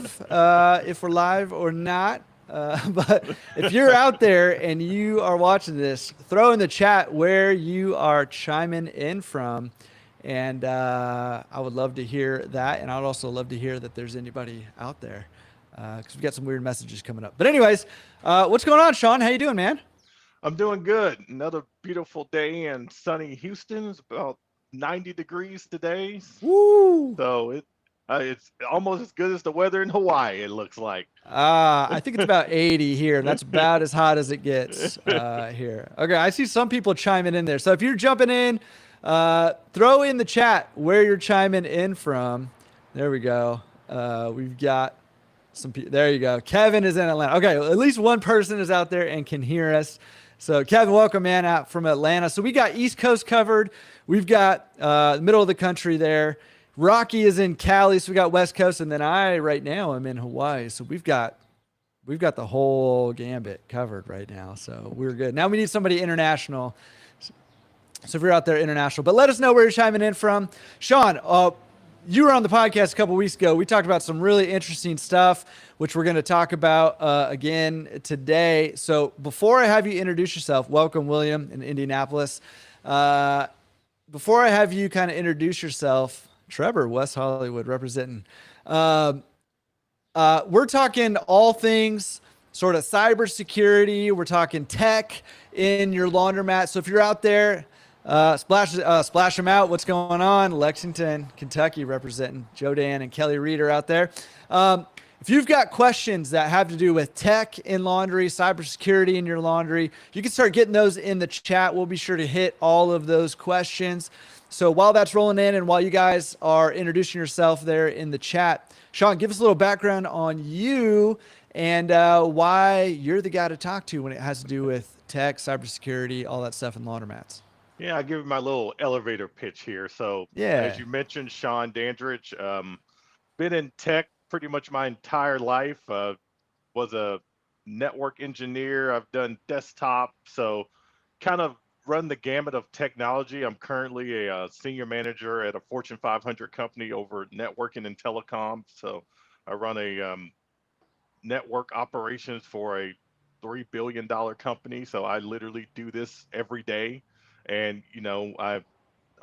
if we're live or not. But if you're out there and you are watching this, throw in the chat where you are chiming in from. And I would love to hear that. And I'd also love to hear that there's anybody out there because we've got some weird messages coming up. But anyways, what's going on, Shawn? How you doing, man? I'm doing good. Another beautiful day in sunny Houston. It's about 90 degrees today. Woo! It's almost as good as the weather in Hawaii, it looks like. I think it's about 80 here, and that's about as hot as it gets here. Okay, I see some people chiming in there. So if you're jumping in, throw in the chat where you're chiming in from. There we go. We've got some people. There you go. Kevin is in Atlanta. Okay, at least one person is out there and can hear us. So Kevin, welcome, man, out from Atlanta. So we got East Coast covered. We've got the middle of the country there. Rocky is in Cali, so we got West Coast, and then I right now am in Hawaii. So we've got the whole gambit covered right now. So we're good. Now we need somebody international. So if you're out there international, but let us know where you're chiming in from. Shawn, you were on the podcast a couple weeks ago. We talked about some really interesting stuff, which we're going to talk about again today. So before I have you introduce yourself, welcome, William, in Indianapolis. Before I have you kind of introduce yourself, Trevor, West Hollywood representing. We're talking all things sort of cybersecurity. We're talking tech in your laundromat. So if you're out there, splash them out. What's going on? Lexington, Kentucky, representing Joe Dan and Kelly Reed are out there. If you've got questions that have to do with tech in laundry, cybersecurity in your laundry, you can start getting those in the chat. We'll be sure to hit all of those questions. So while that's rolling in and while you guys are introducing yourself there in the chat, Shawn, give us a little background on you and why you're the guy to talk to when it has to do with tech, cybersecurity, all that stuff in laundromats. Yeah, I'll give you my little elevator pitch here. So, Yeah. as you mentioned, Shawn Dandridge, been in tech pretty much my entire life. Was a network engineer. I've done desktop. So, kind of run the gamut of technology. I'm currently a senior manager at a Fortune 500 company over networking and telecom. So I run a network operations for a $3 billion company. So I literally do this every day. And I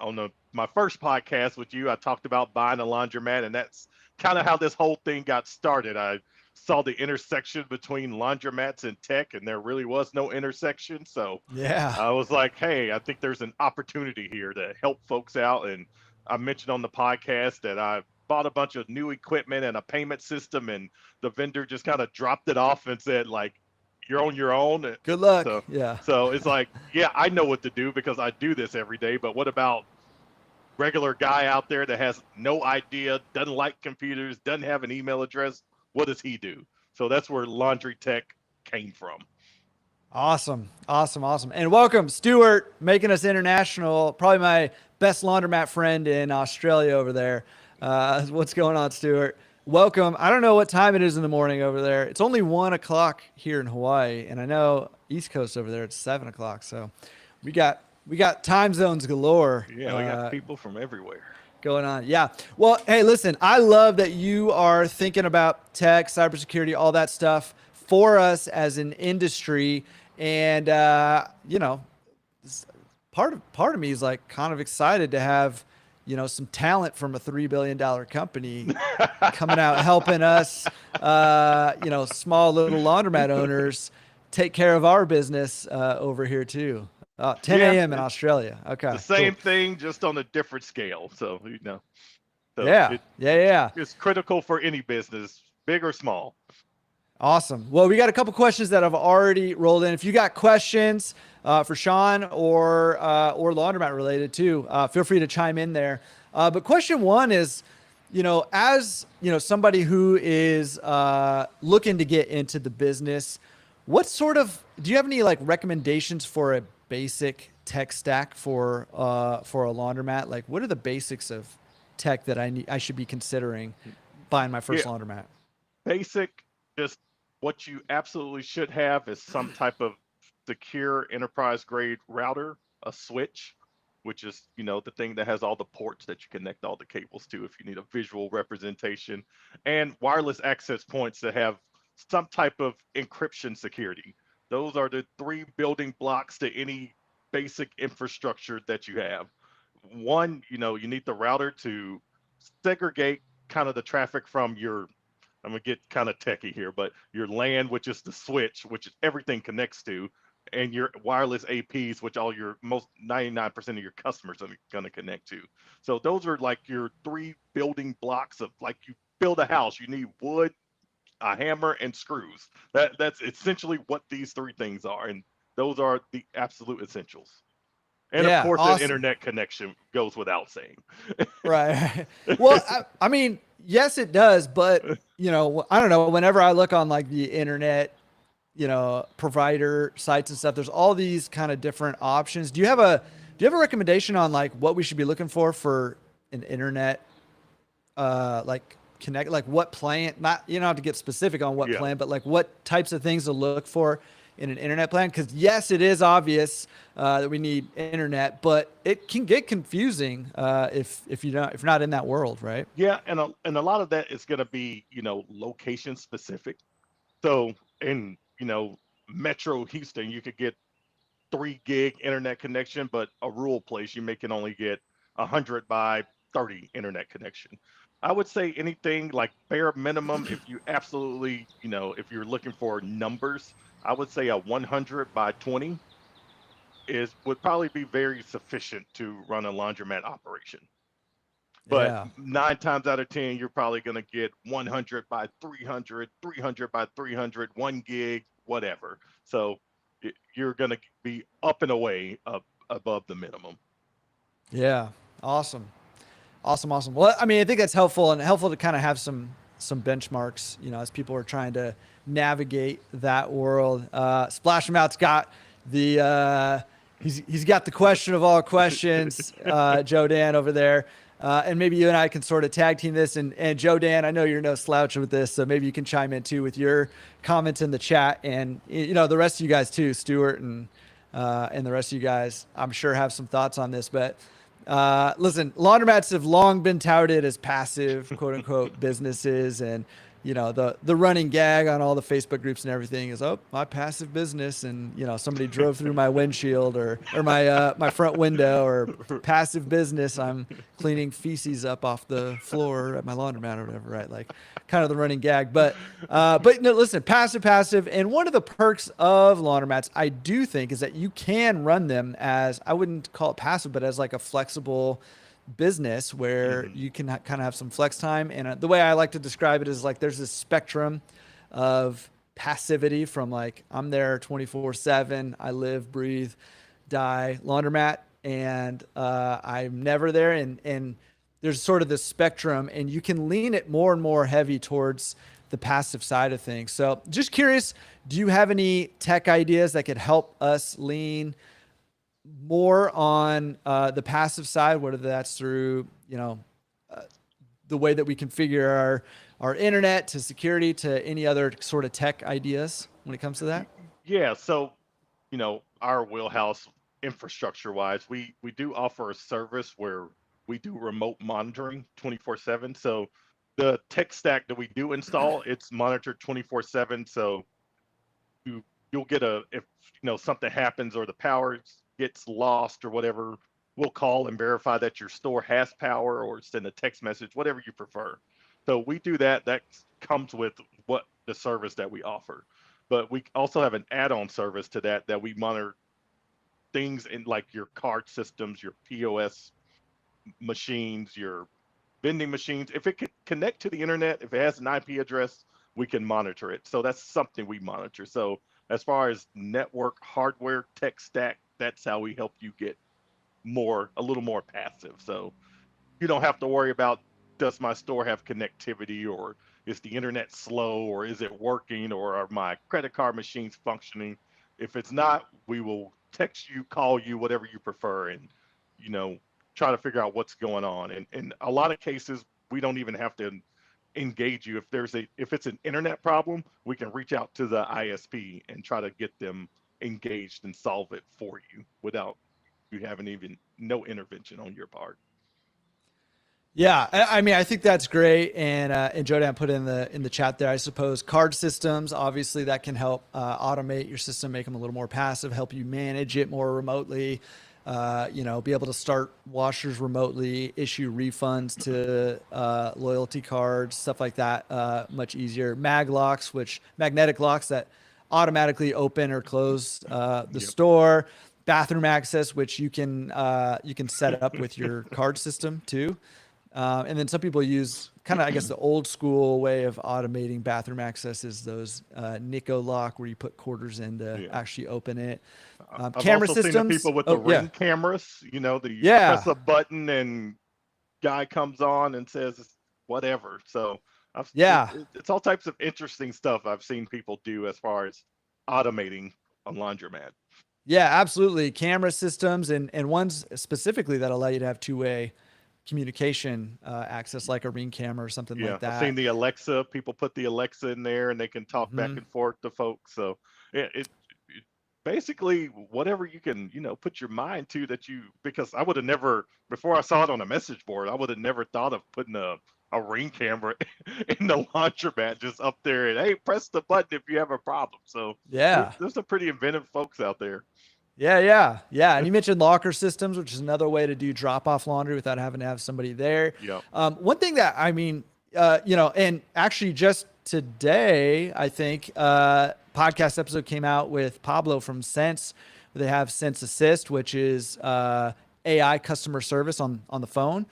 on my first podcast with you, I talked about buying a laundromat, and that's kind of how this whole thing got started. I saw the intersection between laundromats and tech, and there really was no intersection. So Yeah. I was like, hey, I think there's an opportunity here to help folks out. And I mentioned on the podcast that I bought a bunch of new equipment and a payment system, and the vendor just kind of dropped it off and said, like, you're on your own. Good luck. So, Yeah. so it's like, yeah, I know what to do because I do this every day. But what about regular guy out there that has no idea, doesn't like computers, doesn't have an email address? What does he do? So that's where Laundry Tech came from. Awesome. Awesome. Awesome. And welcome, Stuart, making us international. Probably my best laundromat friend in Australia over there. What's going on, Stuart? Welcome. I don't know what time it is in the morning over there. It's only 1 o'clock here in Hawaii, and I know East Coast over there it's 7 o'clock. So we got time zones galore. Yeah, we got people from everywhere. Going on. Yeah. Well, hey, listen, I love that you are thinking about tech, cybersecurity, all that stuff for us as an industry. And, part of me is like kind of excited to have, some talent from a $3 billion company coming out, helping us, small little laundromat owners take care of our business over here too. 10 Yeah, a.m. in Australia. Okay. the Cool. same thing, just on a different scale. So Yeah. Yeah. it's critical for any business, big or small. Awesome. Well, we got a couple questions that have already rolled in. If you got questions for Shawn or laundromat related too, feel free to chime in there. But question one is, as somebody who is looking to get into the business, do you have any like recommendations for a basic tech stack for a laundromat? Like, what are the basics of tech that I should be considering buying my first Yeah, laundromat? basic, just what you absolutely should have is some type of secure enterprise grade router, a switch. which is, the thing that has all the ports that you connect all the cables to if you need a visual representation, and wireless access points that have some type of encryption security. Those are the three building blocks to any basic infrastructure that you have. One, you need the router to segregate kind of the traffic from your, I'm gonna get kind of techie here, but your LAN, which is the switch, which is everything connects to, and your wireless APs, which all your most 99% of your customers are gonna connect to. So those are like your three building blocks of, like, you build a house, you need wood, a hammer, and screws. That's essentially what these three things are, and those are the absolute essentials. And of Yeah, course, an awesome. internet connection goes without saying. Right. Well, I mean, yes, it does, but I don't know. Whenever I look on like the internet, provider sites and stuff, there's all these kind of different options. Do you have a recommendation on like what we should be looking for an internet, like connect, like what plan? Not you don't have to get specific on what Yeah. plan, but like what types of things to look for in an internet plan? Because yes, it is obvious that we need internet, but it can get confusing if if you're not in that world, right? Yeah, and a lot of that is going to be, location specific. So in, Metro Houston, you could get 3 gig internet connection, but a rural place you may can only get 100 by 30 internet connection. I would say anything like bare minimum, if you absolutely, if you're looking for numbers, I would say a 100 by 20 would probably be very sufficient to run a laundromat operation. But Yeah. 9 times out of 10, you're probably going to get 100 by 300, 300 by 300, 1 gig, whatever. So you're going to be up and away up above the minimum. Yeah. Awesome. Awesome. Awesome. Well, I mean, I think that's helpful and helpful to kind of have some benchmarks, as people are trying to navigate that world. Splash Mouth's got the he's got the question of all questions, Joe Dan over there. And maybe you and I can sort of tag team this. And Joe Dan, I know you're no slouch with this, so maybe you can chime in too with your comments in the chat, and the rest of you guys too, Stuart and the rest of you guys, I'm sure have some thoughts on this. But listen, laundromats have long been touted as passive, quote unquote, businesses, and the running gag on all the Facebook groups and everything is, oh, my passive business, and somebody drove through my windshield or my front window, or passive business, I'm cleaning feces up off the floor at my laundromat or whatever, right? Like kind of the running gag, but no, listen, passive, and one of the perks of laundromats, I do think, is that you can run them as, I wouldn't call it passive, but as like a flexible business where Hmm. you can kind of have some flex time. And the way I like to describe it is like there's this spectrum of passivity from like I'm there 24/7, I live, breathe, die laundromat, and I'm never there. And there's sort of this spectrum, and you can lean it more and more heavy towards the passive side of things. So just curious, do you have any tech ideas that could help us lean more on the passive side, whether that's through uh, the way that we configure our internet, to security, to any other sort of tech ideas when it comes to that? Yeah. So, our wheelhouse infrastructure wise, we do offer a service where we do remote monitoring 24/7. So the tech stack that we do install, it's monitored 24/7. So you you'll get a, if something happens or the power gets lost or whatever, we'll call and verify that your store has power, or send a text message, whatever you prefer. So we do that. That comes with what the service that we offer. But we also have an add-on service to that, that we monitor things in like your card systems, your POS machines, your vending machines. If it can connect to the internet, if it has an IP address, we can monitor it. So that's something we monitor. So as far as network hardware tech stack, that's how we help you get a little more passive. So you don't have to worry about, does my store have connectivity, or is the internet slow, or is it working, or are my credit card machines functioning? If it's not, we will text you, call you, whatever you prefer, and you know try to figure out what's going on. And in a lot of cases, we don't even have to engage you. If it's an internet problem, we can reach out to the ISP and try to get them engaged and solve it for you without you haven't even no intervention on your part. Yeah, I mean, I think that's great, and Jodan put in the chat there. I suppose card systems, obviously, that can help automate your system, make them a little more passive, help you manage it more remotely. Be able to start washers remotely, issue refunds to loyalty cards, stuff like that, much easier. Magnetic locks that automatically open or close the Yep. store. Bathroom access, which you can set up with your card system too. And then some people use kind of, I guess, the old school way of automating bathroom access is those Nico lock where you put quarters in to Yeah. actually open it. I've Camera also seen the systems. people with the Oh, yeah. ring cameras, that you Yeah. press a button and guy comes on and says whatever. So Yeah. it's all types of interesting stuff I've seen people do as far as automating a laundromat. Yeah, absolutely. Camera systems and ones specifically that allow you to have two-way communication access, like a Ring camera or something Yeah, like I've seen that. the Alexa. People put the Alexa in there and they can talk back Mhm. and forth to folks. So it basically whatever you can, put your mind to because I would have never, before I saw it on a message board, I would have never thought of putting a Ring camera in the laundromat just up there and, hey, press the button if you have a problem. So Yeah. there's some pretty inventive folks out there. Yeah. And you mentioned locker systems, which is another way to do drop-off laundry without having to have somebody there. Yep. One thing that I mean, and actually just today, I think podcast episode came out with Pablo from Sense. They have Sense Assist, which is AI customer service on the phone.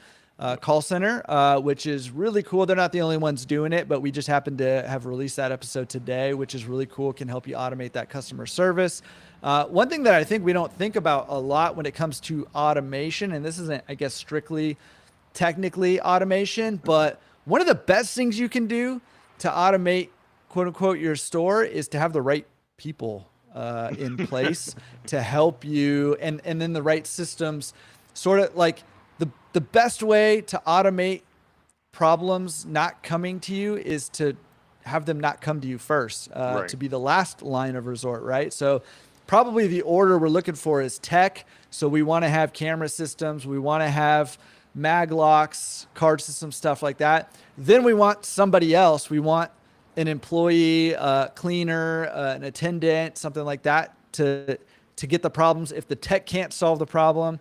Call center, which is really cool. They're not the only ones doing it, but we just happened to have released that episode today, which is really cool. Can help you automate that customer service. One thing that I think we don't think about a lot when it comes to automation, and this isn't, I guess, strictly technically automation, but one of the best things you can do to automate, quote unquote, your store is to have the right people in place to help you, and then the right systems, sort of like the best way to automate problems not coming to you is to have them not come to you first, Right. to be the last line of resort, right? So probably the order we're looking for is tech. So we want to have camera systems. We want to have mag locks, card systems, stuff like that. Then we want somebody else. We want an employee, cleaner, an attendant, something like that to get the problems. If the tech can't solve the problem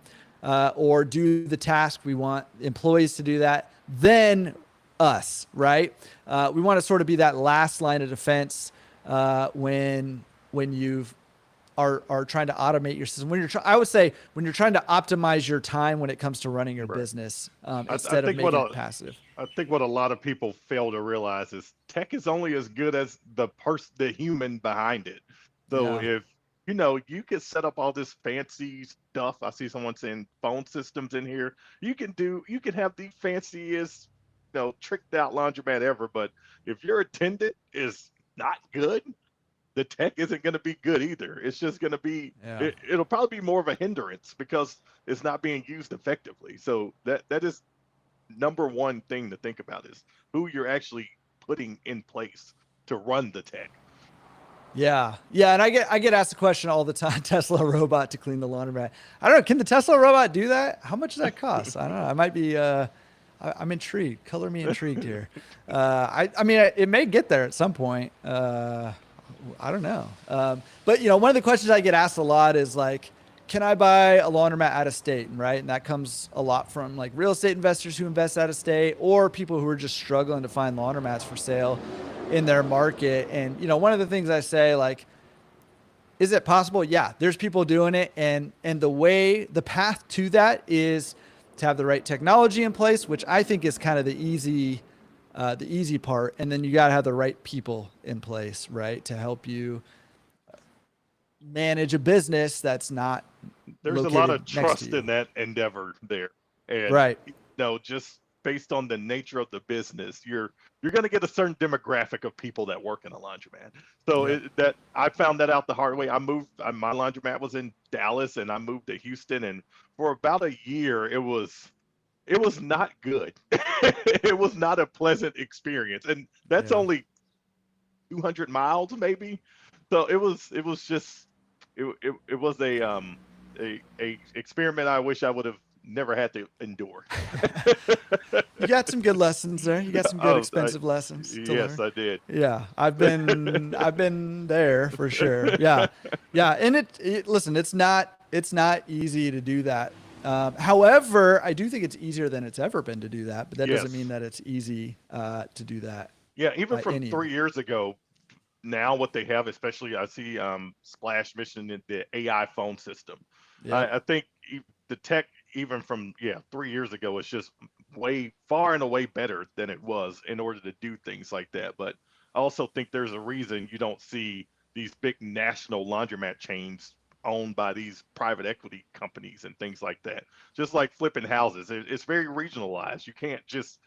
or do the task, we want employees to do that. Then us, right? We want to sort of be that last line of defense when you are trying to automate your system. I would say when you're trying to optimize your time when it comes to running your Right. business, I instead of think making it passive. I think what a lot of people fail to realize is tech is only as good as the human behind it. So Yeah. if you can set up all this fancy stuff. I see someone saying phone systems in here. You can have the fanciest, tricked out laundromat ever, but if your attendant is not good, the tech isn't going to be good either. It's just going to be, Yeah. it'll probably be more of a hindrance because it's not being used effectively. So that is number one thing to think about is who you're actually putting in place to run the tech. Yeah. And I get asked the question all the time: Tesla robot to clean the laundromat. I don't know. Can the Tesla robot do that? How much does that cost? I don't know. I might be. I'm intrigued. Color me intrigued here. I mean, it may get there at some point. I don't know. But one of the questions I get asked a lot is like, can I buy a laundromat out of state? Right. And that comes a lot from like real estate investors who invest out of state or people who are just struggling to find laundromats for sale in their market. And, one of the things I say, like, is it possible? Yeah, there's people doing it. And the path to that is to have the right technology in place, which I think is kind of the easy part. And then you got to have the right people in place, right, to help you manage a business that's not There's a lot located of next to trust you. in that endeavor there. And Right. just based on the nature of the business, you're going to get a certain demographic of people that work in a laundromat. So Yep. that I found that out the hard way. My laundromat was in Dallas and I moved to Houston, and for about a year it was not good. It was not a pleasant experience, and that's Yeah. only 200 miles maybe. So it was just it was a a experiment I wish I would have never had to endure. You got some good lessons there. You got some good Oh, expensive lessons to yes, learn. I did. Yeah, I've been there for sure. Yeah, yeah, and listen, it's not easy to do that. However, I do think it's easier than it's ever been to do that, but that doesn't mean Yes. that it's easy to do that Yeah, even by from any. 3 years ago, now what they have, especially I see Splash Mission in the AI phone system. Yep. I think the tech even from 3 years ago is just way far and away better than it was in order to do things like that. But I also think there's a reason you don't see these big national laundromat chains owned by these private equity companies and things like that. Just like flipping houses, it's very regionalized. You can't just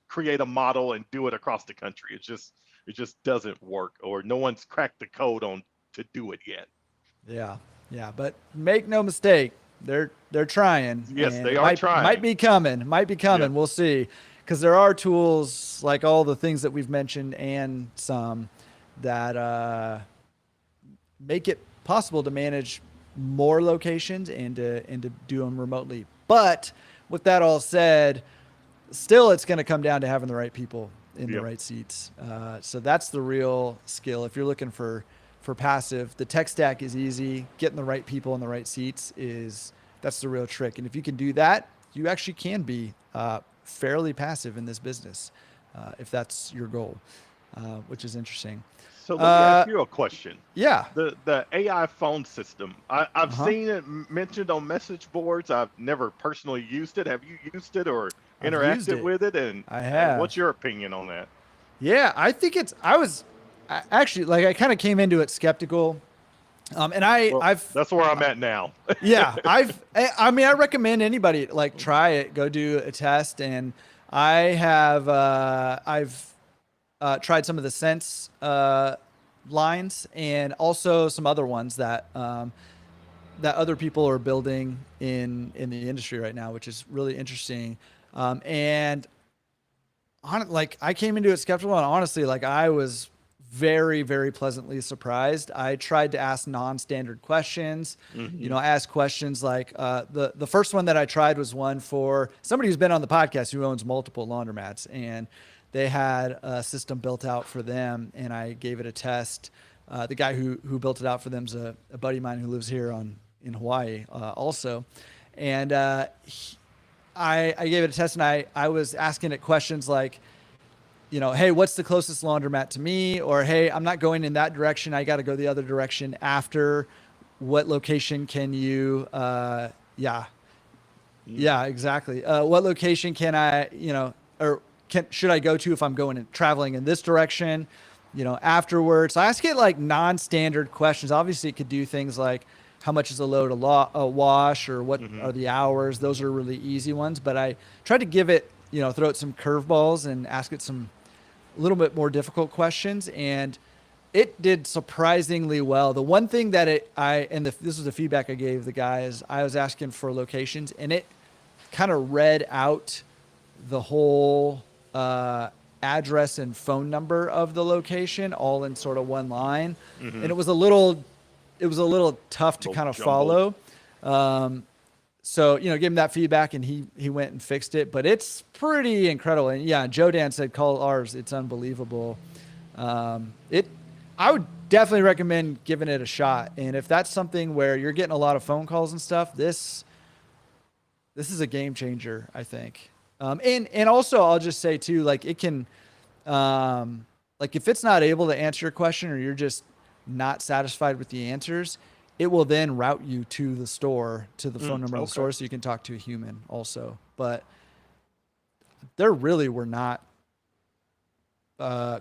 create a model and do it across the country. It just doesn't work, or no one's cracked the code on to do it yet. Yeah, yeah, but make no mistake, they're trying, Yes, and they it are might trying. be coming, might be Yeah. coming. We'll see, because there are tools like all the things that we've mentioned, and some that make it possible to manage more locations and to do them remotely. But with that all said, still it's going to come down to having the right people in the Yep. right seats. So that's the real skill. If you're looking for passive, the tech stack is easy. Getting the right people in the right seats that's the real trick. And if you can do that, you actually can be fairly passive in this business if that's your goal, which is interesting. So let me ask Uh, you a question. yeah. The AI phone system, I've Uh huh. seen it mentioned on message boards. I've never personally used it. Have you used it or I've used interacted it. with it? And I what's have. your opinion on that? Yeah, I think actually, like, I kind of came into it skeptical. And Well, I've, that's where I'm at now. yeah, I mean, I recommend anybody like try it, go do a test. And I've tried some of the Sense lines, and also some other ones that other people are building in the industry right now, which is really interesting. And like, I came into it skeptical, and honestly, like, I was very, very pleasantly surprised. I tried to ask non-standard questions. Hmm. I asked questions like the first one that I tried was one for somebody who's been on the podcast who owns multiple laundromats, and they had a system built out for them, and I gave it a test. The guy who built it out for them is a buddy of mine who lives here in Hawaii also, and I gave it a test, and I was asking it questions like, hey, what's the closest laundromat to me? Or, hey, I'm not going in that direction. I got to go the other direction after. What location can you, yeah, yeah, exactly. What location can I, or should I go to if I'm going and traveling in this direction, afterwards? So I ask it like non-standard questions. Obviously, it could do things like, how much is a load of wash, or what Hmm. are the hours? Those are really easy ones. But I tried to give it, throw it some curveballs and ask it some a little bit more difficult questions, and it did surprisingly well. The one thing that this was the feedback I gave the guys. I was asking for locations, and it kind of read out the whole address and phone number of the location all in sort of one line, Hmm. and it was a little tough to Little kind of jumbled. follow. So, gave him that feedback, and he went and fixed it. But it's pretty incredible. And yeah, Joe Dan said call ours. It's unbelievable. It I would definitely recommend giving it a shot. And if that's something where you're getting a lot of phone calls and stuff, this is a game changer, I think. And also, I'll just say too, like, it can, like, if it's not able to answer your question, or you're just not satisfied with the answers, it will then route you to the store, to the phone number of the Okay. store, so you can talk to a human also. But there really were not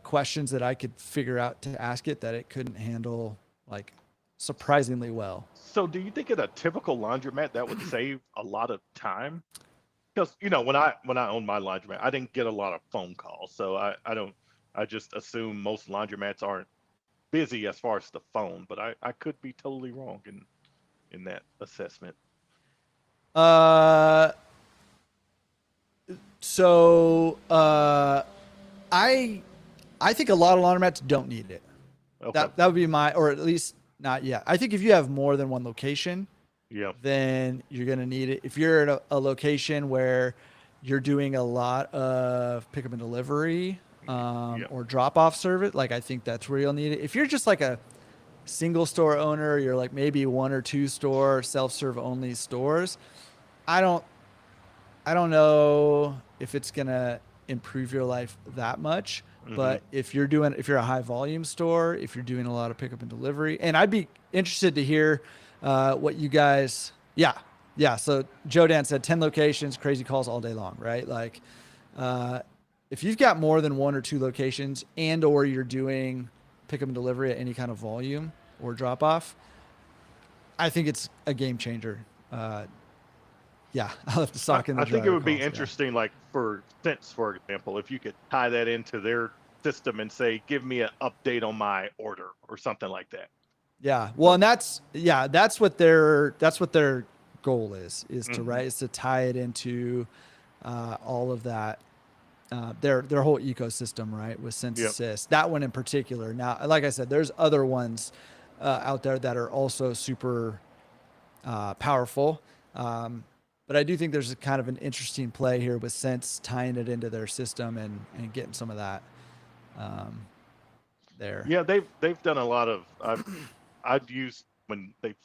questions that I could figure out to ask it that it couldn't handle, like, surprisingly well. So, do you think at a typical laundromat that would save a lot of time? Because when I owned my laundromat, I didn't get a lot of phone calls, so I don't. I just assume most laundromats aren't busy as far as the phone, but I could be totally wrong in that assessment. Uh, so I I think a lot of laundromats don't need it. Okay. That would be my, or at least not yet. I think if you have more than one location, Yeah. then you're going to need it. If you're at a location where you're doing a lot of pickup and delivery Yeah. or drop off service, like I think that's where you'll need it. If you're just like a single store owner, you're like maybe one or two store self serve only stores. I don't I don't know if it's gonna improve your life that much. Hmm. But if you're a high volume store, if you're doing a lot of pickup and delivery, and I'd be interested to hear what you guys, yeah. So Joe Dan said 10 locations, crazy calls all day long, right? Like, uh, if you've got more than one or two locations, and or you're doing pickup and delivery at any kind of volume or drop off, I think it's a game changer. Yeah, I'll have to sock in the I think it driver would be calls. Yeah. interesting, like for Sense, for example, if you could tie that into their system and say, "Give me an update on my order" or something like that. Yeah. Well, So, and that's what their goal is to hmm. right is to tie it into all of that their whole ecosystem, right, with Sense Yep. Assist. That one in particular. Now, like I said, there's other ones out there that are also super powerful. But I do think there's a kind of an interesting play here with Sense tying it into their system and getting some of that um, there. Yeah, they've done a lot of. I've used when they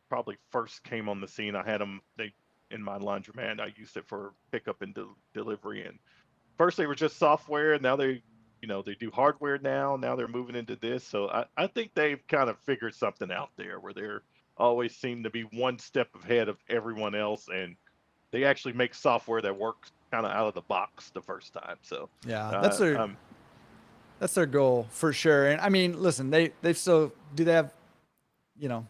probably first came on the scene. I had them they in my laundromat. I used it for pickup and delivery. And first they were just software. Now they do hardware now. Now they're moving into this. So I think they've kind of figured something out there where they're always seem to be one step ahead of everyone else, and they actually make software that works kind of out of the box the first time. So, Yeah, uh, that's their goal for sure. And I mean, listen, they still do they have you know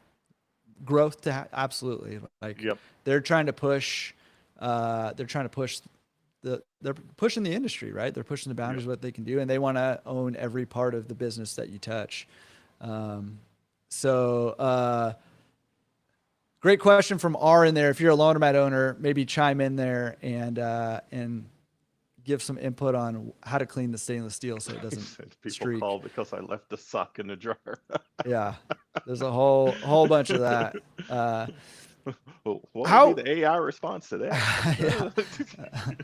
growth to absolutely like yep, they're trying to push they're trying to push they're pushing the industry, right? They're pushing the yep. boundaries of what they can do, and they want to own every part of the business that you touch. Um, so great question from R in there. If you're a laundromat owner, maybe chime in there and give some input on how to clean the stainless steel so it doesn't People streak. call because I left the sock in the dryer. Yeah, there's a whole bunch of that. Uh, Well, what would be how? the AI response to Yeah. that?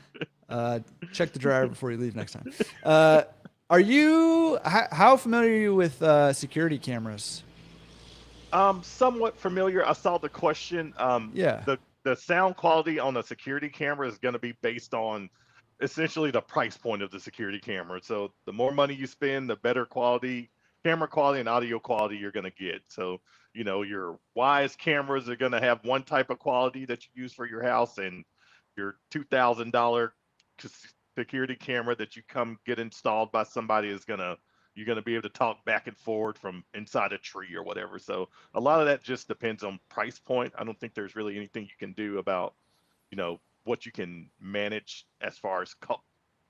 Uh, check the dryer before you leave next time. Uh, are you how familiar are you with security cameras? Somewhat familiar. I saw the question. Yeah. The sound quality on a security camera is going to be based on essentially the price point of the security camera. So the more money you spend, the better quality, camera quality and audio quality you're going to get. So your Wise cameras are going to have one type of quality that you use for your house, and your $2,000 security camera that you come get installed by somebody is going to you're going to be able to talk back and forward from inside a tree or whatever. So a lot of that just depends on price point. I don't think there's really anything you can do about, what you can manage as far as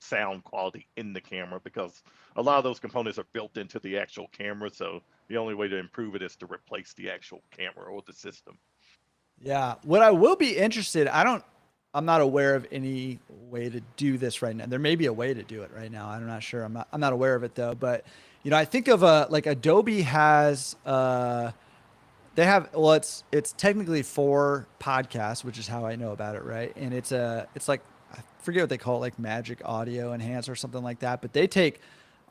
sound quality in the camera, because a lot of those components are built into the actual camera. So the only way to improve it is to replace the actual camera or the system. Yeah. What I will be interested, I'm not aware of any way to do this right now. There may be a way to do it right now. I'm not sure. I'm not aware of it though. But I think of like Adobe has they have well it's technically for podcasts, which is how I know about it, right? And it's like I forget what they call it, like Magic Audio Enhance or something like that. But they take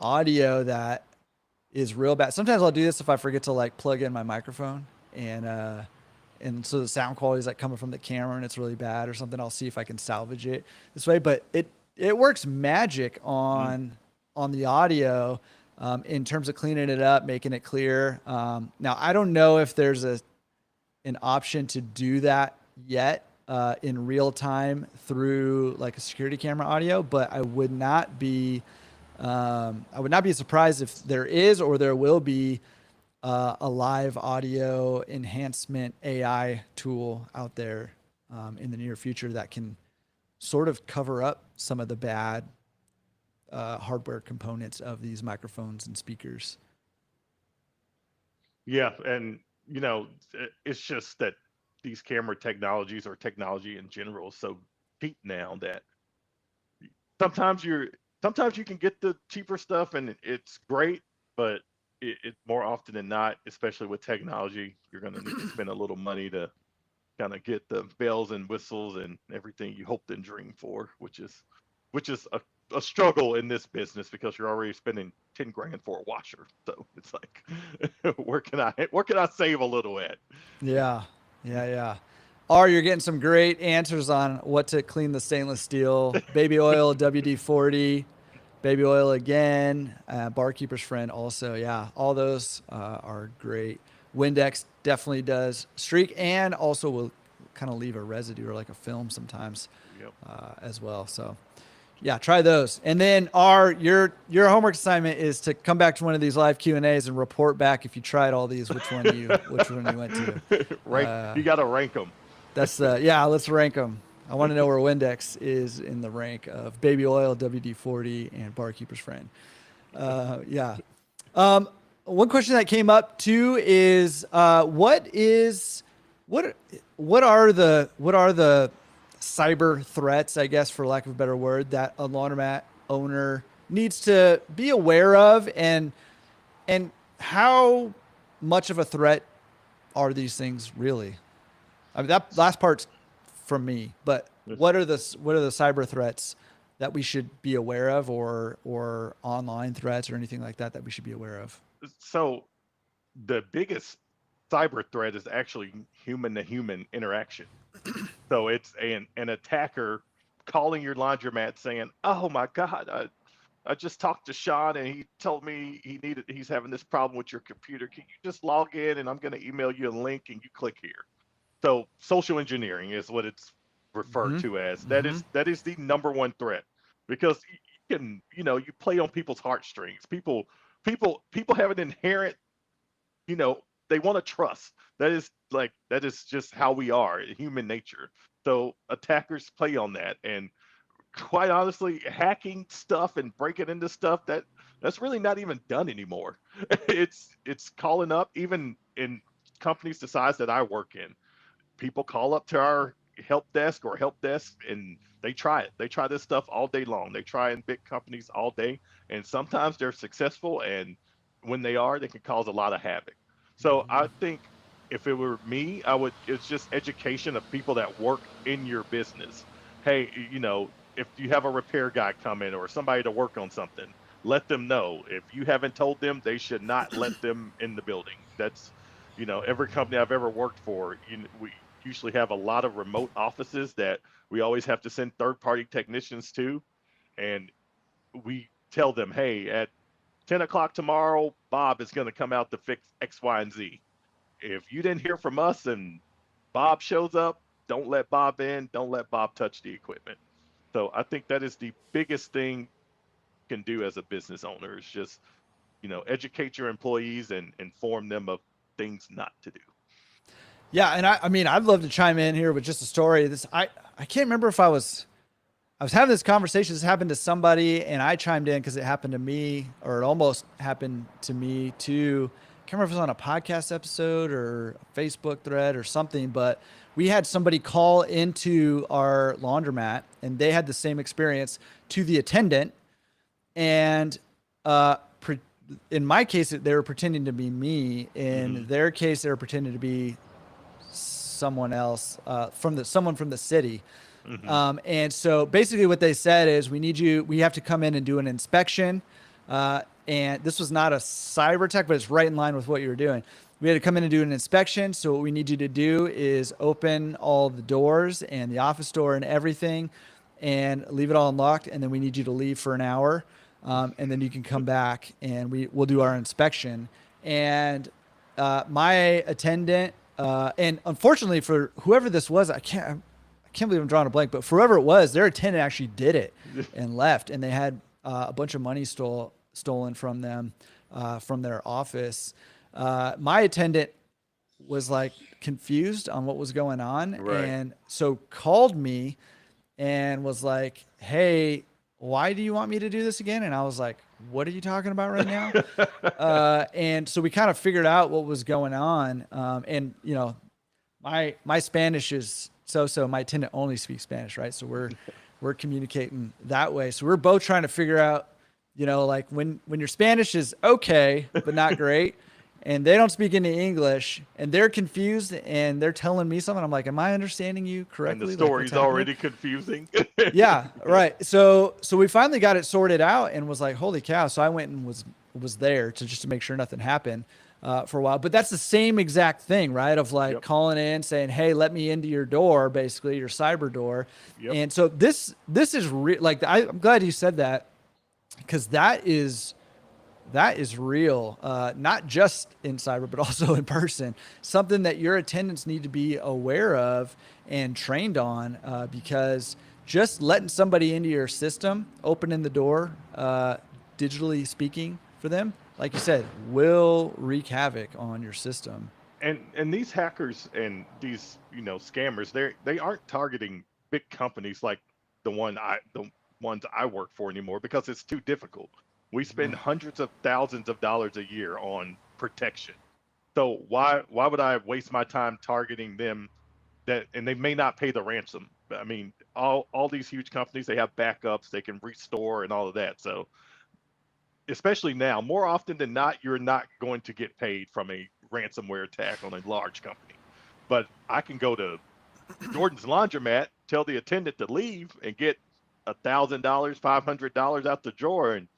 audio that is real bad. Sometimes I'll do this if I forget to like plug in my microphone and so the sound quality is like coming from the camera and it's really bad or something. I'll see if I can salvage it this way, but it works magic Mm. on the audio in terms of cleaning it up, making it clear. Now I don't know if there's an option to do that yet in real time through like a security camera audio, but I would not be surprised if there is or there will be a live audio enhancement AI tool out there in the near future that can sort of cover up some of the bad hardware components of these microphones and speakers. Yeah, and it's just that these camera technologies or technology in general is so cheap now that sometimes you're sometimes you can get the cheaper stuff and it's great, but it more often than not, especially with technology, you're going to need to spend a little money to kind of get the bells and whistles and everything you hoped and dreamed for, which is a struggle in this business because you're already spending 10 grand for a washer. So it's like, where can I save a little at? Yeah. Yeah. Yeah. Or you're getting some great answers on what to clean the stainless steel, baby oil, WD-40, baby oil again, barkeeper's friend also. Yeah. All those are great. Windex definitely does streak and also will kind of leave a residue or like a film sometimes Yep. as well. So yeah, try those. And then your homework assignment is to come back to one of these live Q&As and report back if you tried all these, which one you went to. Rank. You got to rank them. That's yeah, let's rank them. I want to know where Windex is in the rank of baby oil, WD-40, and barkeeper's friend. Yeah. One question that came up too is what are the cyber threats, I guess, for lack of a better word, that a laundromat owner needs to be aware of, and how much of a threat are these things really? I mean, that last part's from me, but what are the cyber threats that we should be aware of, or online threats or anything like that we should be aware of? So the biggest cyber threat is actually human to human interaction. So it's an attacker calling your laundromat saying, "Oh my God, I just talked to Shawn and he told me he's having this problem with your computer. Can you just log in and I'm going to email you a link and you click here." So social engineering is what it's referred to as. That is the number one threat, because you can, you play on people's heartstrings. People have an inherent, you know, they want to trust. That is just how we are, human nature. So attackers play on that, and quite honestly, hacking stuff and breaking into stuff, that's really not even done anymore. It's calling up, even in companies the size that I work in. People call up to our help desk, and they try it. They try this stuff all day long. They try in big companies all day, and sometimes they're successful, and when they are, they can cause a lot of havoc. So I think if it were me, it's just education of people that work in your business. Hey, if you have a repair guy come in or somebody to work on something, let them know. If you haven't told them, they should not let them in the building. That's, every company I've ever worked for, we usually have a lot of remote offices that we always have to send third-party technicians to, and we tell them, hey, at 10 o'clock tomorrow, Bob is going to come out to fix X, Y, and Z. If you didn't hear from us and Bob shows up, don't let Bob in. Don't let Bob touch the equipment. So I think that is the biggest thing you can do as a business owner, is just, educate your employees and inform them of things not to do. Yeah, and I mean, I'd love to chime in here with just a story. I can't remember if I was having this conversation. This happened to somebody, and I chimed in because it happened to me, or it almost happened to me too. I can't remember if it was on a podcast episode or a Facebook thread or something, but we had somebody call into our laundromat, and they had the same experience to the attendant. And in my case, they were pretending to be me. In their case, they were pretending to be someone else, someone from the city. And so basically what they said is, we have to come in and do an inspection. And this was not a cyber attack, but it's right in line with what you were doing. We had to come in and do an inspection. So what we need you to do is open all the doors and the office door and everything, and leave it all unlocked. And then we need you to leave for an hour. And then you can come back and we'll do our inspection. And my attendant, and unfortunately for whoever this was, I can't believe I'm drawing a blank, but for whoever it was, their attendant actually did it and left, and they had a bunch of money stolen from them, from their office. My attendant was like confused on what was going on. Right. And so called me and was like, "Hey, why do you want me to do this again?" And I was like, "What are you talking about right now?" And so we kind of figured out what was going on. And my Spanish is so my attendant only speaks Spanish, right? So we're communicating that way. So we're both trying to figure out, like when your Spanish is okay, but not great. and they don't speak any English, and they're confused, and they're telling me something. I'm like, am I understanding you And the correctly? Like, what's story's happening? already confusing. Yeah, right. So we finally got it sorted out and was like, holy cow. So I went and was there to just to make sure nothing happened for a while. But that's the same exact thing, right? Of like Yep. calling in saying, hey, let me into your door, basically your cyber door. Yep. And so this is like I'm glad you said that, because that is real, not just in cyber, but also in person. Something that your attendants need to be aware of and trained on, because just letting somebody into your system, opening the door, digitally speaking for them, like you said, will wreak havoc on your system. And these hackers and these scammers, they aren't targeting big companies like the ones I work for anymore, because it's too difficult. We spend hundreds of thousands of dollars a year on protection. So why would I waste my time targeting them, that and they may not pay the ransom? I mean, all these huge companies, they have backups, they can restore and all of that. So especially now, more often than not, you're not going to get paid from a ransomware attack on a large company. But I can go to Jordan's laundromat, tell the attendant to leave, and get $1,000, $500 out the drawer, and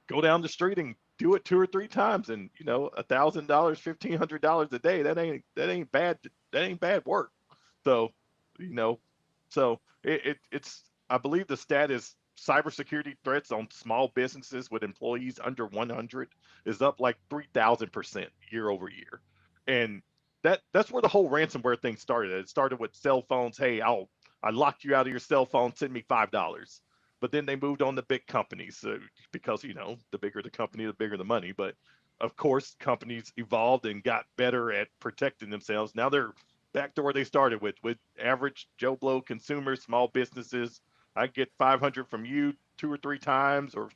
go down the street and do it 2 or 3 times, and $1,000, $1,500 a day. That ain't bad. That ain't bad work. So, you know, so it's, I believe the stat is cybersecurity threats on small businesses with employees under 100 is up like 3,000% year over year, and that's where the whole ransomware thing started. It started with cell phones. Hey, I locked you out of your cell phone. Send me $5. But then they moved on to big companies, because the bigger the company, the bigger the money. But of course, companies evolved and got better at protecting themselves. Now they're back to where they started with average Joe Blow consumers, small businesses. I get 500 from you 2 or 3 times, or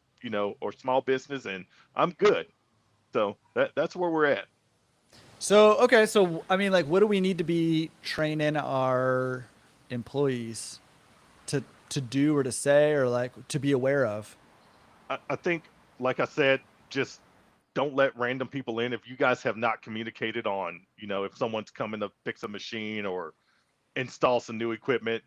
small business, and I'm good. So that's where we're at. So okay, so I mean, like, what do we need to be training our employees to do or to say or like to be aware of? I think, like I said, just don't let random people in. If you guys have not communicated on, if someone's coming to fix a machine or install some new equipment,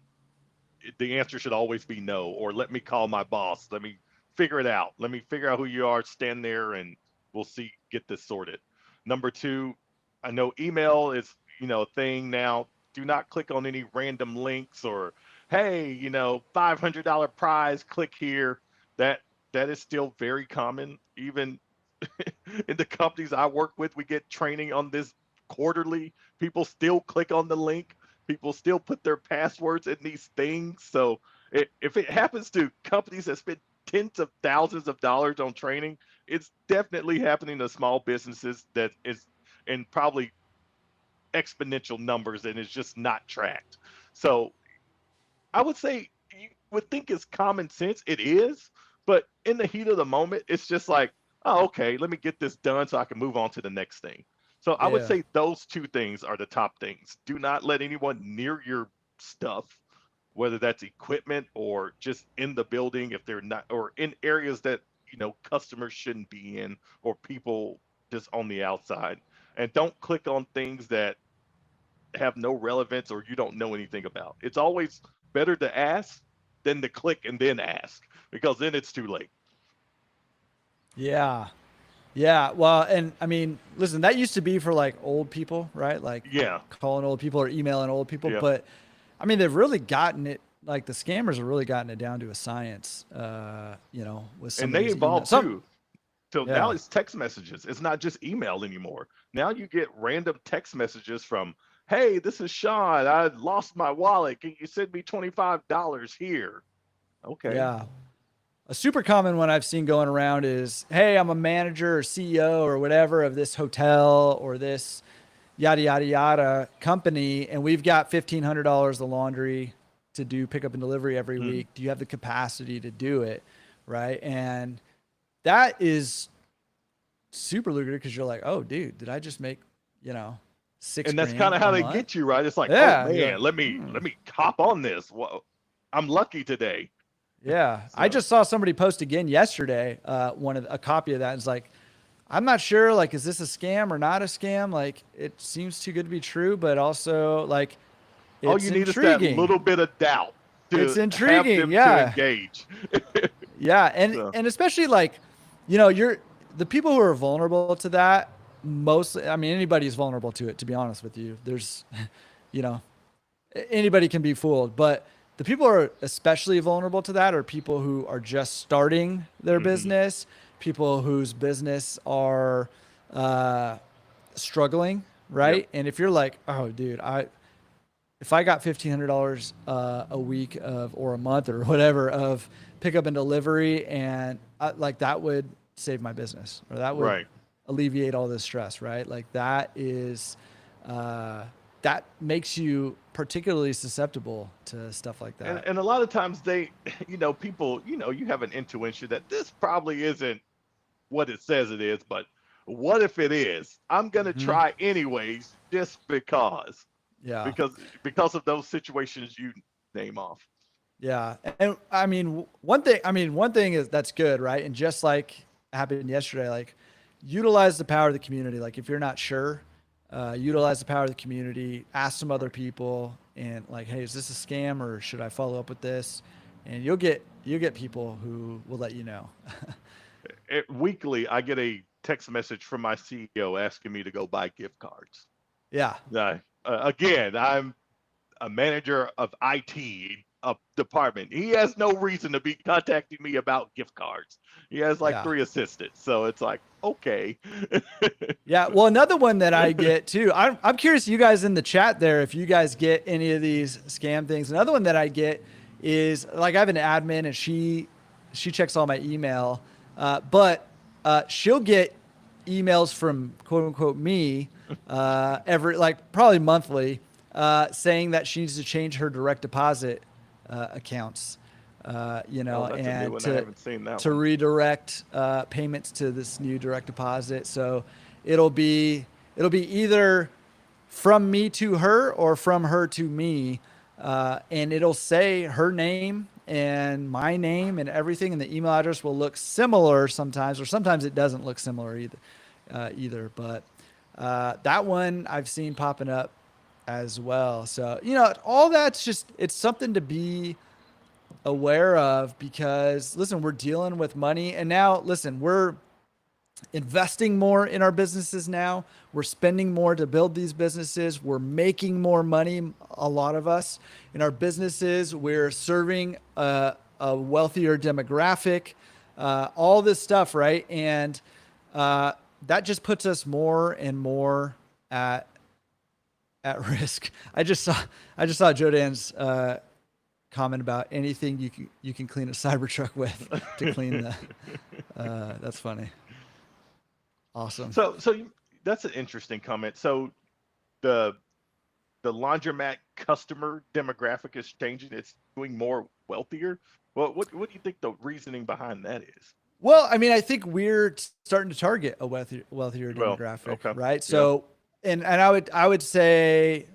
the answer should always be no, or let me call my boss. Let me figure it out. Let me figure out who you are. Stand there and we'll see, get this sorted. Number two, I know email is, a thing now. Do not click on any random links or, hey, $500 prize, click here. That that is still very common. Even in the companies I work with, we get training on this quarterly. People still click on the link. People still put their passwords in these things. So if it happens to companies that spend tens of thousands of dollars on training, it's definitely happening to small businesses that is in probably exponential numbers, and it's just not tracked. So I would say you would think it's common sense. It is, but in the heat of the moment, it's just like, oh, okay, let me get this done so I can move on to the next thing. So I would Yeah. say those two things are the top things. Do not let anyone near your stuff, whether that's equipment or just in the building, if they're not, or in areas that, customers shouldn't be in, or people just on the outside. And don't click on things that have no relevance or you don't know anything about. It's always better to ask than to click and then ask, because then it's too late. Yeah. Yeah. Well, and I mean, listen, that used to be for like old people, right? Like Yeah, calling old people or emailing old people. yeah. But I mean, they've really gotten it, like the scammers have really gotten it down to a science, with some And of they these emails. evolved too. So now Yeah. it's text messages. It's not just email anymore. Now you get random text messages from, hey, this is Shawn. I lost my wallet. Can you send me $25 here? Okay. Yeah. A super common one I've seen going around is, hey, I'm a manager or CEO or whatever of this hotel or this yada, yada, yada company, and we've got $1,500 of laundry to do pickup and delivery every Mm. week. Do you have the capacity to do it? Right. And that is super lucrative because you're like, oh, dude, did I just make, you know, six And that's kind grand of a how they month? get you, right? It's like, oh Yeah. You're man, like, let me hop on this. Well, I'm lucky today. yeah. I So just saw somebody post again yesterday, a copy of that. It's like, I'm not sure, like, is this a scam or not a scam? Like, it seems too good to be true, but also, like, All it's you need is that intriguing. little bit of doubt It's to have intriguing. them to Yeah. engage. Yeah. And, So, and especially, like, you're the people who are vulnerable to that, mostly, I mean, anybody's vulnerable to it, to be honest with you. There's, you know, anybody can be fooled, but the people who are especially vulnerable to that are people who are just starting their mhm, business, people whose business are uh, struggling, yep, right? And if you're like, oh, dude, if I got $1,500 a week of or a month or whatever of pickup and delivery, and like that would save my business, or that would right. alleviate all this stress, right? Like that is uh, that makes you particularly susceptible to stuff like And that. and a lot of times they, people, you have an intuition that this probably isn't what it says it is, but what if it is? I'm gonna Hmm. try anyways, just Yeah. because of those situations you name off. Yeah. And I mean, one thing is that's good, right? And just like happened yesterday, like utilize the power of the community. Like if you're not sure, utilize the power of the community, ask some other Right. people and like, hey, is this a scam or should I follow up with this? And you'll get people who will let you know. Weekly, I get a text message from my CEO asking me to go buy gift cards. Yeah. Again, I'm a manager of IT department. He has no reason to be contacting me about gift cards. He has like Yeah. three assistants, so it's like okay. Yeah. Well, another one that I get too, I'm curious, you guys in the chat there, if you guys get any of these scam things. Another one that I get is like I have an admin and she checks all my email, but she'll get emails from quote unquote me every like probably monthly saying that she needs to change her direct deposit accounts, Oh, that's a new and one. I haven't seen that to one. redirect payments to this new direct deposit. So it'll be it'll be either from me to her or from her to me, and it'll say her name and my name and everything, and the email address will look similar sometimes, or sometimes it doesn't look similar either. But that one I've seen popping up as well. So all that's just it's something to be aware of because listen, we're dealing with money, and now listen, we're investing more in our businesses now. We're spending more to build these businesses. We're making more money, a lot of us in our businesses. We're serving a wealthier demographic, all this stuff, right? And that just puts us more and more at risk. I just saw Joe Dan's comment about anything you can clean a Cybertruck with to clean the. That's funny. Awesome. That's an interesting comment. So the the laundromat customer demographic is changing. It's doing more wealthier. Well, what do you think the reasoning behind that is? Well, I mean, I think we're starting to target a wealthier Well, demographic, okay, right? yeah, So, and I would say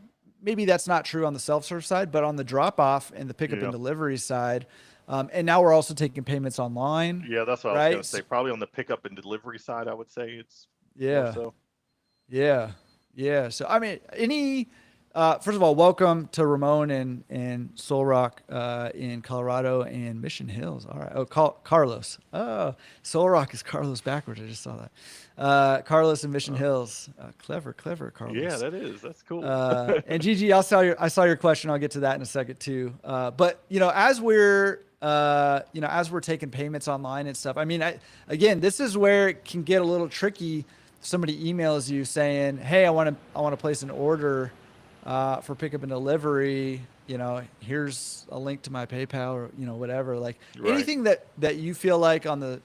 maybe that's not true on the self serve side, but on the drop off and the pickup and yeah, delivery side, and now we're also taking payments online, yeah. That's what I was right? gonna say. Probably on the pickup and delivery side, I would say it's more Yeah. so. Yeah, yeah. So I mean, first of all, welcome to Ramon and Soul Rock in Colorado and Mission Hills. All right. Oh, Carlos. Oh, Soul Rock is Carlos backwards. I just saw that. Carlos and Mission Uh, Hills. Clever, clever, yeah, Carlos. that is. That's cool. And Gigi, I saw your question. I'll get to that in a second too. But as we're taking payments online and stuff, I mean, again, this is where it can get a little tricky. Somebody emails you saying, "Hey, I want to place an order for pickup and delivery. Here's a link to my PayPal or whatever. Like Right. anything that you feel like on the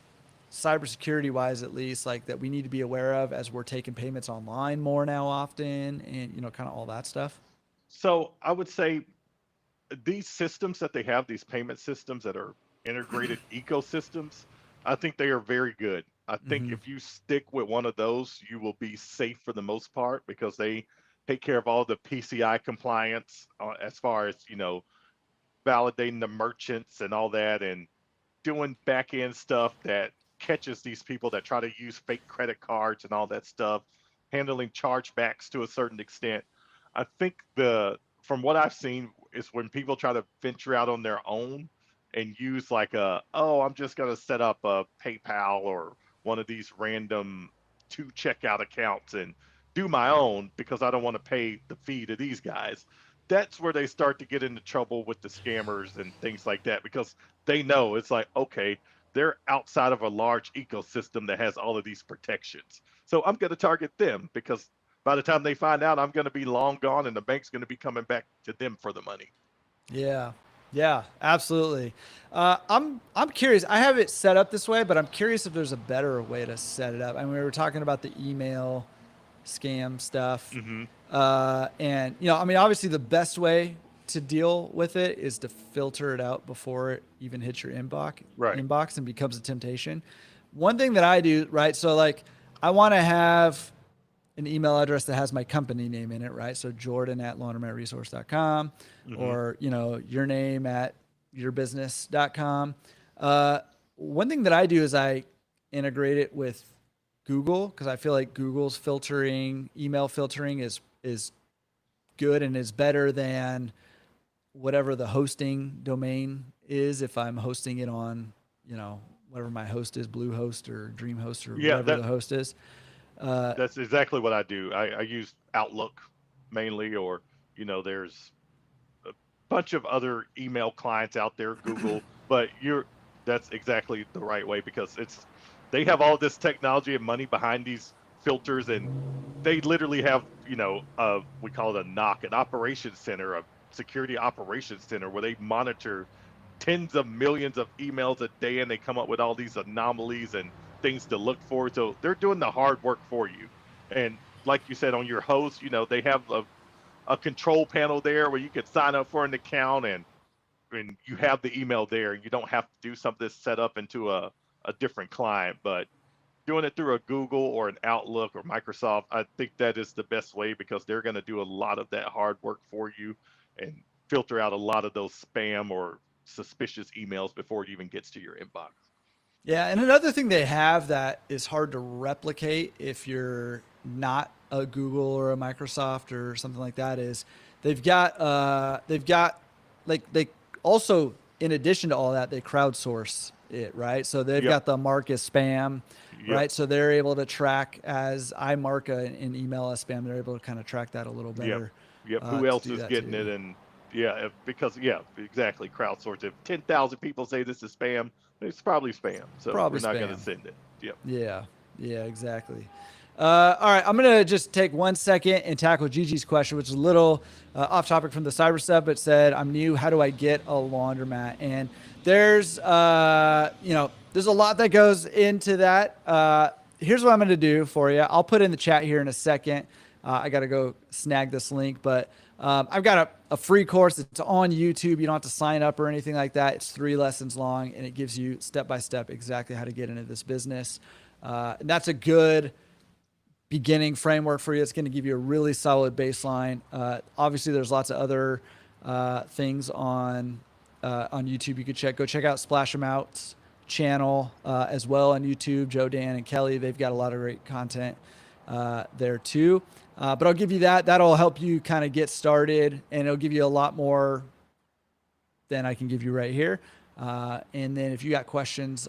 cybersecurity wise, at least, like that we need to be aware of as we're taking payments online more now often, and kind of all that stuff." So I would say these systems that they have, these payment systems that are integrated ecosystems, I think they are very good. I think Hmm. if you stick with one of those, you will be safe for the most part because they take care of all the PCI compliance as far as, validating the merchants and all that and doing back end stuff that catches these people that try to use fake credit cards and all that stuff, handling chargebacks to a certain extent. I think from what I've seen is when people try to venture out on their own and use like I'm just gonna set up a PayPal or one of these random two checkout accounts and do my own because I don't want to pay the fee to these guys. That's where they start to get into trouble with the scammers and things like that because they know it's like, okay, they're outside of a large ecosystem that has all of these protections. So I'm going to target them because by the time they find out, I'm going to be long gone and the bank's going to be coming back to them for the money. Yeah. Yeah, absolutely. I'm curious. I have it set up this way, but I'm curious if there's a better way to set it up. I mean, we were talking about the email scam stuff, Hmm. and I mean, obviously, the best way to deal with it is to filter it out before it even hits your Right. inbox and becomes a temptation. One thing that I do, right? So, like, I want to have an email address that has my company name in it, right? So Jordan at laundromatresource.com Hmm. or, your name at yourbusiness.com. One thing that I do is I integrate it with Google because I feel like Google's email filtering is good and is better than whatever the hosting domain is if I'm hosting it on, whatever my host is, Bluehost or DreamHost or Yeah, whatever the host is. that's exactly what I do. I use Outlook mainly, or there's a bunch of other email clients out there, Google, but that's exactly the right way because they have all this technology and money behind these filters, and they literally have we call it a knock, an operations center, a security operations center where they monitor tens of millions of emails a day and they come up with all these anomalies and things to look for. So they're doing the hard work for you. And like you said on your host, they have a control panel there where you can sign up for an account and you have the email there. You don't have to do something that's set up into a different client. But doing it through a Google or an Outlook or Microsoft, I think that is the best way because they're going to do a lot of that hard work for you and filter out a lot of those spam or suspicious emails before it even gets to your inbox. Yeah, and another thing they have that is hard to replicate if you're not a Google or a Microsoft or something like that is they've got like they also in addition to all that they crowdsource it, right? So they've Yep. got the mark as spam, Yep. right? So they're able to track as I mark an email as spam, they're able to kind of track that a little Yep. better Yep. Who to else do is that getting too. it? And yeah, because yeah, exactly. Crowdsource. If 10,000 people say this is spam, it's probably spam. So we're Probably not going to spam. send it. Yep. Yeah, yeah, exactly. All right, I'm gonna just take 1 second and tackle Gigi's question, which is a little off topic from the cyber stuff, but said, "I'm new. How do I get a laundromat?" And there's a lot that goes into that. Here's what I'm gonna do for you. I'll put in the chat here in a second. I gotta go snag this link, but I've got a free course. It's on YouTube. You don't have to sign up or anything like that. It's 3 lessons long, and it gives you step by step exactly how to get into this business. And that's a good beginning framework for you. It's going to give you a really solid baseline. Obviously, there's lots of other things on YouTube you could go check out Splash 'em Out's channel as well on YouTube. Joe, Dan, and Kelly, they've got a lot of great content there too. But I'll give you that. That'll help you kind of get started, and it'll give you a lot more than I can give you right here. And then if you got questions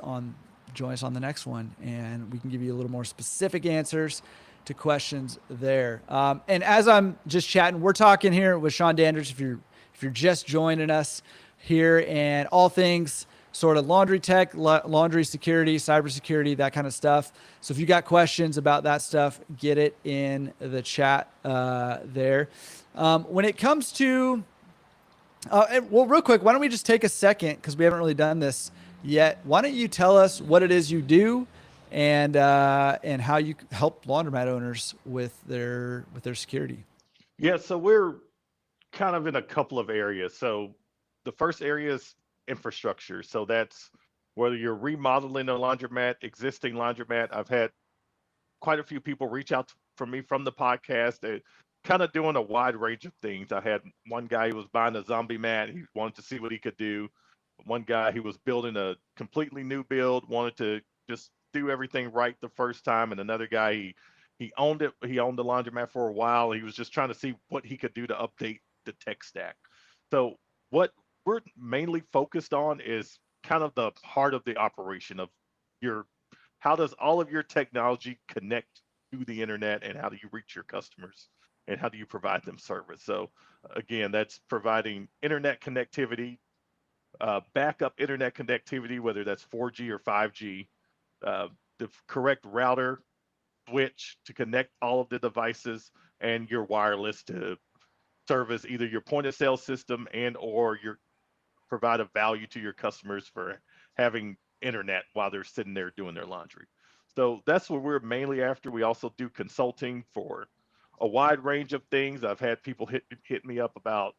join us on the next one, and we can give you a little more specific answers to questions there. And as I'm just chatting, we're talking here with Shawn Dandridge. If you're just joining us here, and all things sort of laundry tech, laundry security, cybersecurity, that kind of stuff. So if you got questions about that stuff, get it in the chat there. When it comes to well, real quick, why don't we just take a second because we haven't really done this yet. Why don't you tell us what it is you do, and how you help laundromat owners with their security? Yeah. So we're kind of in a couple of areas. So the first area is infrastructure. So that's whether you're remodeling a laundromat, existing laundromat. I've had quite a few people reach out for me from the podcast. They kind of doing a wide range of things. I had one guy who was buying a zombie mat. He wanted to see what he could do. One guy who was building a completely new build, wanted to just do everything right the first time, and another guy he owned it. He owned the laundromat for a while. He was just trying to see what he could do to update the tech stack. So what we're mainly focused on is kind of the heart of the operation of your how does all of your technology connect to the internet, and how do you reach your customers, and how do you provide them service. So again, that's providing internet connectivity, backup internet connectivity, whether that's 4G or 5G, the correct router switch to connect all of the devices, and your wireless to service either your point of sale system and or your provide a value to your customers for having internet while they're sitting there doing their laundry. So that's what we're mainly after. We also do consulting for a wide range of things. I've had people hit me up about,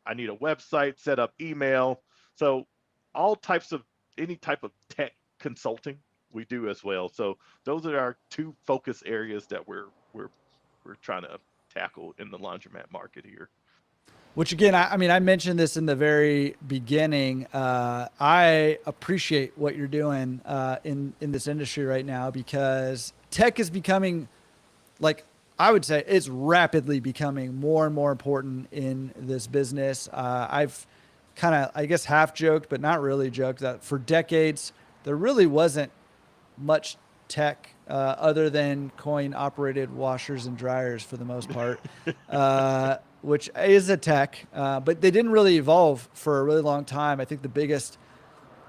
I need a website, set up email. So all types of any type of tech consulting we do as well. So those are our two focus areas that we're trying to tackle in the laundromat market here. Which again, I mean, I mentioned this in the very beginning. I appreciate what you're doing in this industry right now, because tech is becoming, like, I would say it's rapidly becoming more and more important in this business. I've kind of, I guess, half joked, but not really joked, that for decades there really wasn't much tech other than coin operated washers and dryers for the most part, which is a tech, but they didn't really evolve for a really long time. I think the biggest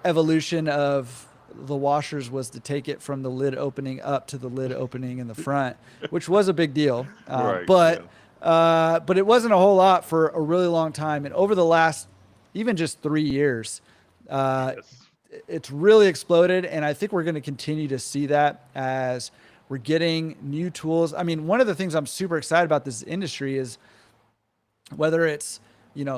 evolution of the washers was to take it from the lid opening up to the lid opening in the front, which was a big deal. Right. But Yeah. but it wasn't a whole lot for a really long time. And over the last even just 3 years, uh, Yes. it's really exploded, and I think we're going to continue to see that as we're getting new tools. I mean, one of the things I'm super excited about this industry is whether it's,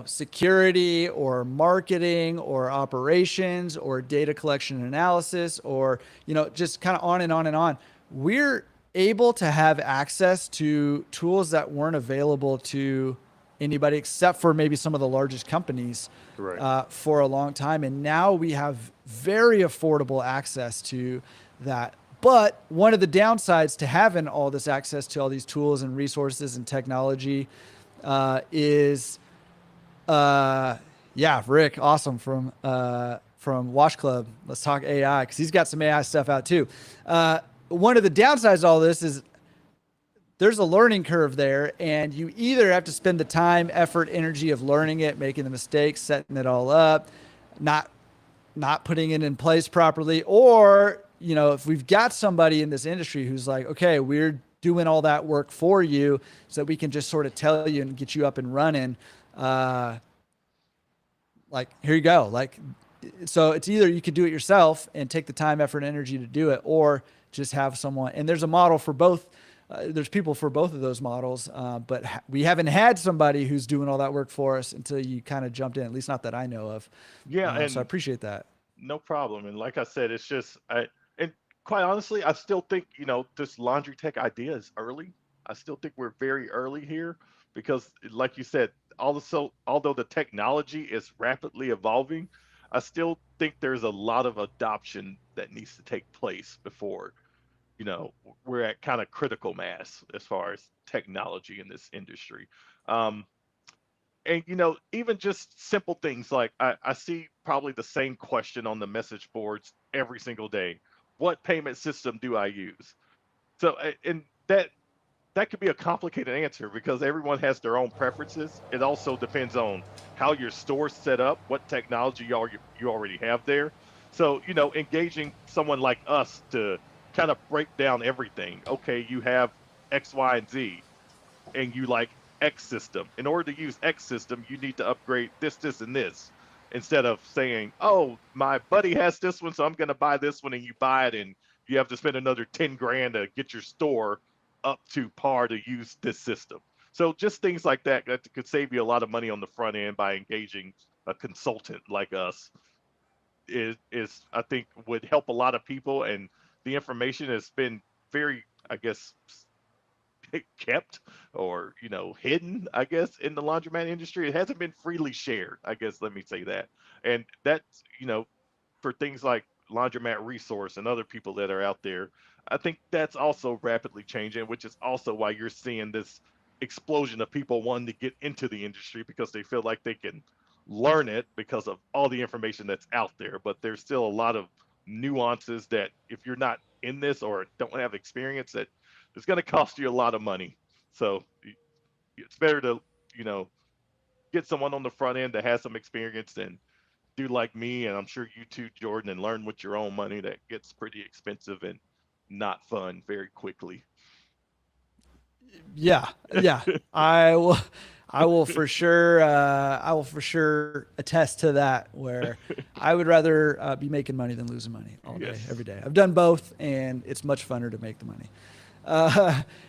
security or marketing or operations or data collection and analysis, or, just kind of on and on and on, we're able to have access to tools that weren't available to anybody except for maybe some of the largest companies Correct. for a long time. And now we have very affordable access to that. But one of the downsides to having all this access to all these tools and resources and technology is, yeah, Rick, awesome, from Wash Club. Let's talk AI, because he's got some AI stuff out too. One of the downsides of all this is there's a learning curve there, and you either have to spend the time, effort, energy of learning it, making the mistakes, setting it all up, not putting it in place properly, or if we've got somebody in this industry who's like, okay, we're doing all that work for you so that we can just sort of tell you and get you up and running. Like, here you go. Like, so it's either you could do it yourself and take the time, effort, and energy to do it, or just have someone. And there's a model for both. There's people for both of those models, but we haven't had somebody who's doing all that work for us until you kind of jumped in, at least not that I know of. Yeah, So I and appreciate that. no problem. And like I said, it's just and quite honestly, I still think, this laundry tech idea is early. I still think we're very early here because, like you said, although the technology is rapidly evolving, I still think there's a lot of adoption that needs to take place before, you know, we're at kind of critical mass as far as technology in this industry. Um, and even just simple things like I see probably the same question on the message boards every single day. What payment system do I use? So and that could be a complicated answer because everyone has their own preferences. It also depends on how your store's set up, what technology you already have there. So, engaging someone like us to kind of break down everything. Okay, you have X, Y, and Z, and you like X system. In order to use X system, you need to upgrade this, and this. Instead of saying, "Oh, my buddy has this one, so I'm going to buy this one," and you buy it, and you have to spend another 10 grand to get your store up to par to use this system. So just things like that could save you a lot of money on the front end by engaging a consultant like us is I think would help a lot of people. And the information has been very, I guess, kept or hidden, I guess, in the laundromat industry. It hasn't been freely shared, I guess. Let me say that. And that's for things like Laundromat Resource and other people that are out there. I think that's also rapidly changing, which is also why you're seeing this explosion of people wanting to get into the industry because they feel like they can learn it because of all the information that's out there. But there's still a lot of nuances that if you're not in this or don't have experience, that it's going to cost you a lot of money. So it's better to, you know, get someone on the front end that has some experience and do like me, and I'm sure you too, Jordan, and learn with your own money. That gets pretty expensive and not fun very quickly. Yeah, yeah. I will I will for sure attest to that where I would rather be making money than losing money all day, Yes. every day. I've done both and it's much funner to make the money.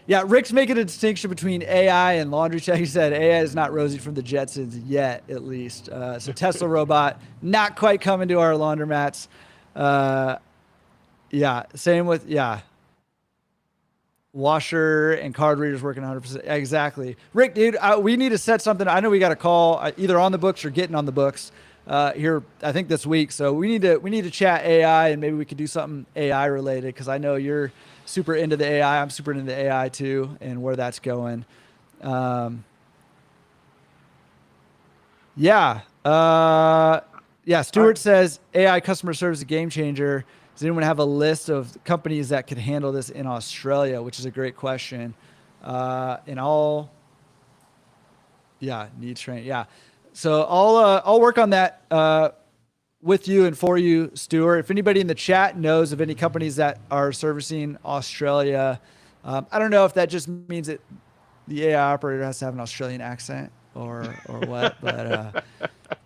Yeah, Rick's making a distinction between AI and laundry tech. He said AI is not Rosie from the Jetsons yet, at least. So Tesla robot not quite coming to our laundromats. Uh, yeah, same with washer and card readers working 100%. Exactly. Rick, dude, we need to set something. I know we got a call either on the books or getting on the books here, I think this week. So we need to chat AI and maybe we could do something AI related because I know you're super into the AI. I'm super into the AI too and where that's going. Um, yeah. Yeah. All right. Stuart says AI customer service is a game changer. Does anyone have a list of companies that could handle this in Australia? Which is a great question. In all, yeah, needs training. Yeah. So I'll work on that with you and for you, Stuart. If anybody in the chat knows of any companies that are servicing Australia, I don't know if that just means that the AI operator has to have an Australian accent or what, but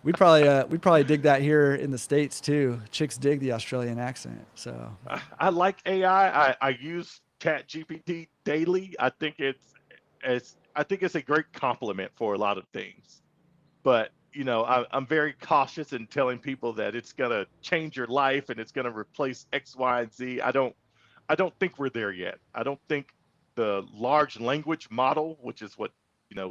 we'd probably dig that here in the States too. Chicks dig the Australian accent. So I like AI. I use Chat GPT daily. I think it's a great compliment for a lot of things. But I'm very cautious in telling people that it's gonna change your life and it's gonna replace X, Y, and Z. I don't think we're there yet. I don't think the large language model, which is what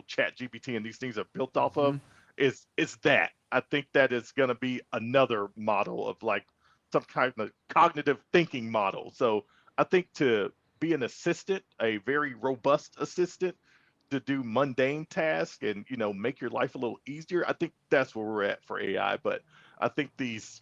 Chat GPT and these things are built off of, mhm. is that. I think that is gonna be another model of like some kind of cognitive thinking model. So I think to be an assistant, a very robust assistant, to do mundane tasks and make your life a little easier. I think that's where we're at for AI. But I think these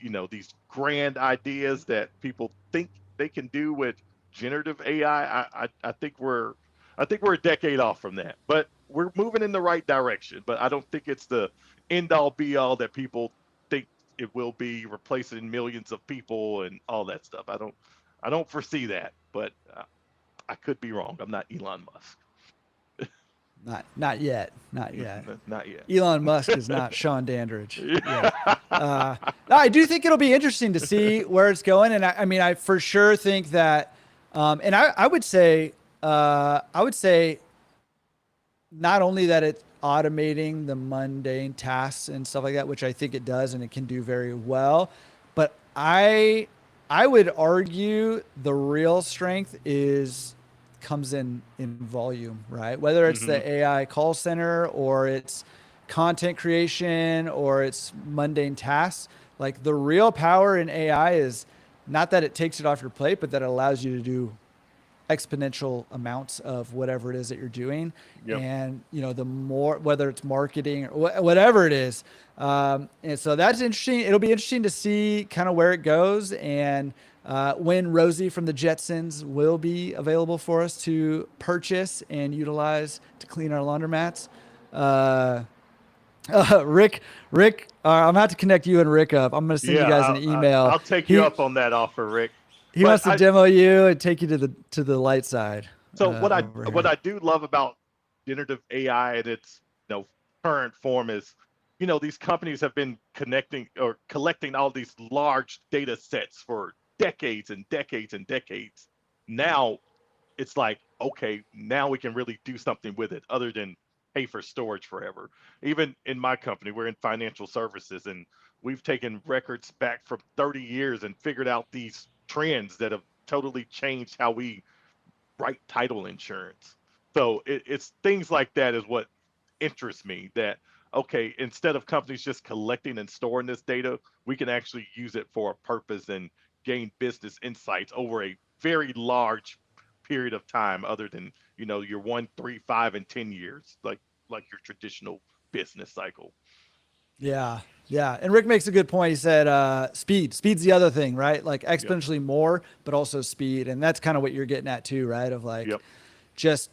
grand ideas that people think they can do with generative AI, I think we're a decade off from that. But we're moving in the right direction. But I don't think it's the end all be all that people think it will be, replacing millions of people and all that stuff. I don't foresee that. But I could be wrong. I'm not Elon Musk. Not yet, not yet. Not yet. Elon Musk is not Shawn Dandridge yet. No, I do think it'll be interesting to see where it's going, and I mean, I for sure think that, and I would say not only that it's automating the mundane tasks and stuff like that, which I think it does and it can do very well, but I would argue the real strength is comes in volume, right? Whether it's Hmm. the AI call center or it's content creation or it's mundane tasks, like the real power in AI is not that it takes it off your plate, but that it allows you to do exponential amounts of whatever it is that you're doing. Yep. And the more, whether it's marketing or whatever it is. And so that's interesting. It'll be interesting to see kind of where it goes and when Rosie from the Jetsons will be available for us to purchase and utilize to clean our laundromats. Uh, Rick, I'm about to connect you and Rick up. I'm going to send you Yeah, guys an email. I'll take you He up on that offer, Rick. he But wants to demo you and take you to the light side so what I over what here. I do love about generative AI in its current form is these companies have been connecting or collecting all these large data sets for decades and decades and decades. Now it's like, okay, now we can really do something with it other than pay for storage forever. Even in my company, we're in financial services, and we've taken records back from 30 years and figured out these trends that have totally changed how we write title insurance. So it's things like that is what interests me. That okay, instead of companies just collecting and storing this data, we can actually use it for a purpose and gain business insights over a very large period of time, other than your 1, 3, 5, and 10 years, like your traditional business cycle. Yeah. Yeah. And Rick makes a good point. He said, speed's the other thing, right? Like Yep. exponentially more, but also speed. And that's kind of what you're getting at too, right? Of like Yep. just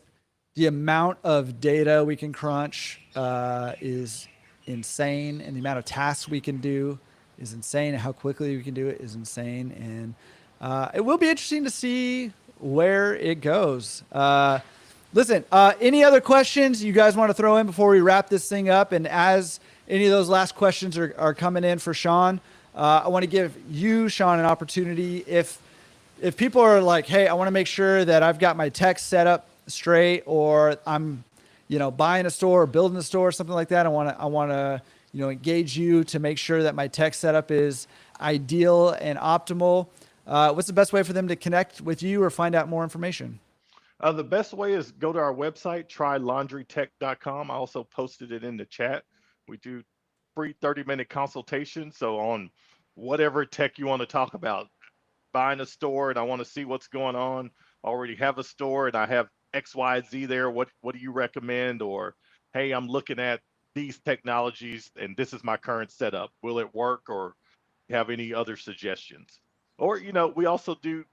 the amount of data we can crunch is insane. And the amount of tasks we can do is insane. And how quickly we can do it is insane. And it will be interesting to see where it goes. Listen, any other questions you guys want to throw in before we wrap this thing up? And as any of those last questions are coming in for Shawn, I want to give you, Shawn, an opportunity. If people are like, hey, I want to make sure that I've got my tech set up straight, or I'm, buying a store or building a store or something like that, I want to, engage you to make sure that my tech setup is ideal and optimal. What's the best way for them to connect with you or find out more information? The best way is go to our website, trylaundrytech.com. I also posted it in the chat. We do free 30-minute consultation. So on whatever tech you want to talk about, buying a store and I want to see what's going on. I already have a store and I have X, Y, Z there. What do you recommend? Or, hey, I'm looking at these technologies and this is my current setup. Will it work? Or have any other suggestions? Or, we also do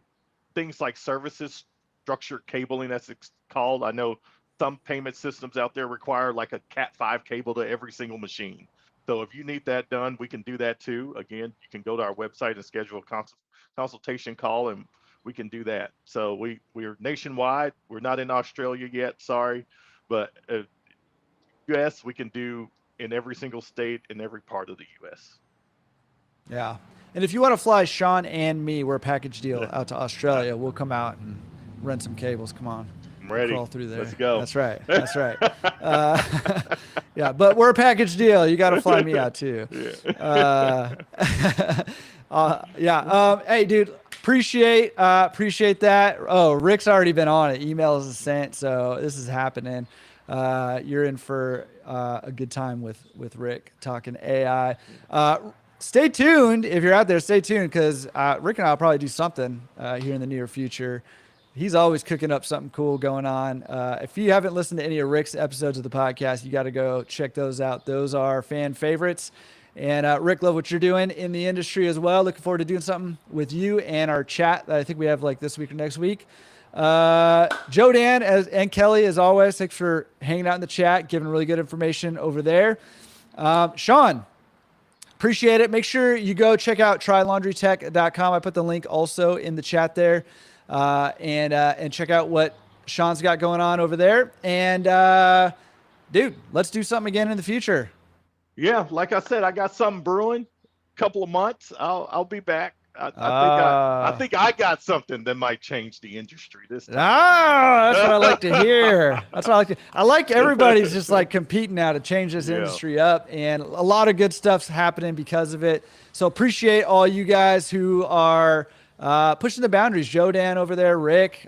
things like services, structured cabling, that's called. I know some payment systems out there require like a Cat5 cable to every single machine. So if you need that done, we can do that too. Again, you can go to our website and schedule a consultation call, and we can do that. So we're nationwide. We're not in Australia yet, sorry, but US we can do in every single state in every part of the US. Yeah. And if you want to fly Shawn and me, we're a package deal out to Australia. We'll come out and run some cables. Come on. I'm ready. Crawl through there. Let's go. That's right. That's right. Yeah, but we're a package deal. You got to fly me out too. Yeah. Yeah. Hey, dude, appreciate that. Oh, Rick's already been on it. Emails is sent. So this is happening. You're in for a good time with Rick talking AI. Stay tuned. If you're out there, stay tuned, because Rick and I will probably do something here in the near future. He's always cooking up something cool going on. If you haven't listened to any of Rick's episodes of the podcast, you got to go check those out. Those are fan favorites. And Rick, love what you're doing in the industry as well. Looking forward to doing something with you and our chat that I think we have like this week or next week. Joe, Dan, and Kelly, as always, thanks for hanging out in the chat, giving really good information over there. Shawn, appreciate it. Make sure you go check out trylaundrytech.com. I put the link also in the chat there, and check out what Shawn's got going on over there. And dude, let's do something again in the future. Yeah, like I said, I got something brewing. Couple of months, I'll be back. I think I got something that might change the industry this time. That's what I like to hear. That's what I like to. I like everybody's just like competing now to change this industry up, and a lot of good stuff's happening because of it. So appreciate all you guys who are pushing the boundaries. Joe, Dan over there, Rick,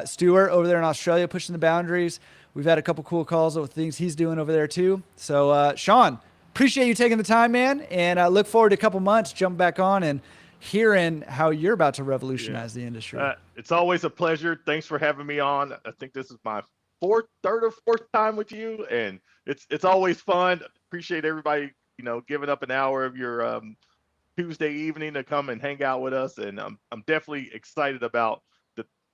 Stuart over there in Australia pushing the boundaries. We've had a couple cool calls with things he's doing over there too. So Shawn, appreciate you taking the time, man, and I look forward to a couple months jumping back on and hearing how you're about to revolutionize the industry. It's always a pleasure. Thanks for having me on. I think this is my third or fourth time with you, and it's always fun. Appreciate everybody, giving up an hour of your Tuesday evening to come and hang out with us. And I'm definitely excited about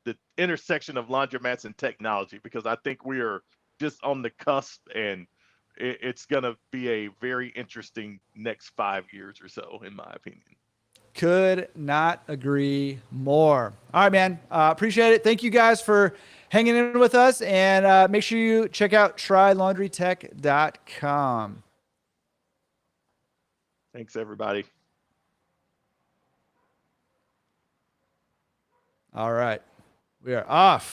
the intersection of laundromats and technology, because I think we are just on the cusp, and it's going to be a very interesting next 5 years or so, in my opinion. Could not agree more. All right, man. Appreciate it. Thank you guys for hanging in with us, and make sure you check out trylaundrytech.com. Thanks, everybody. All right. We are off.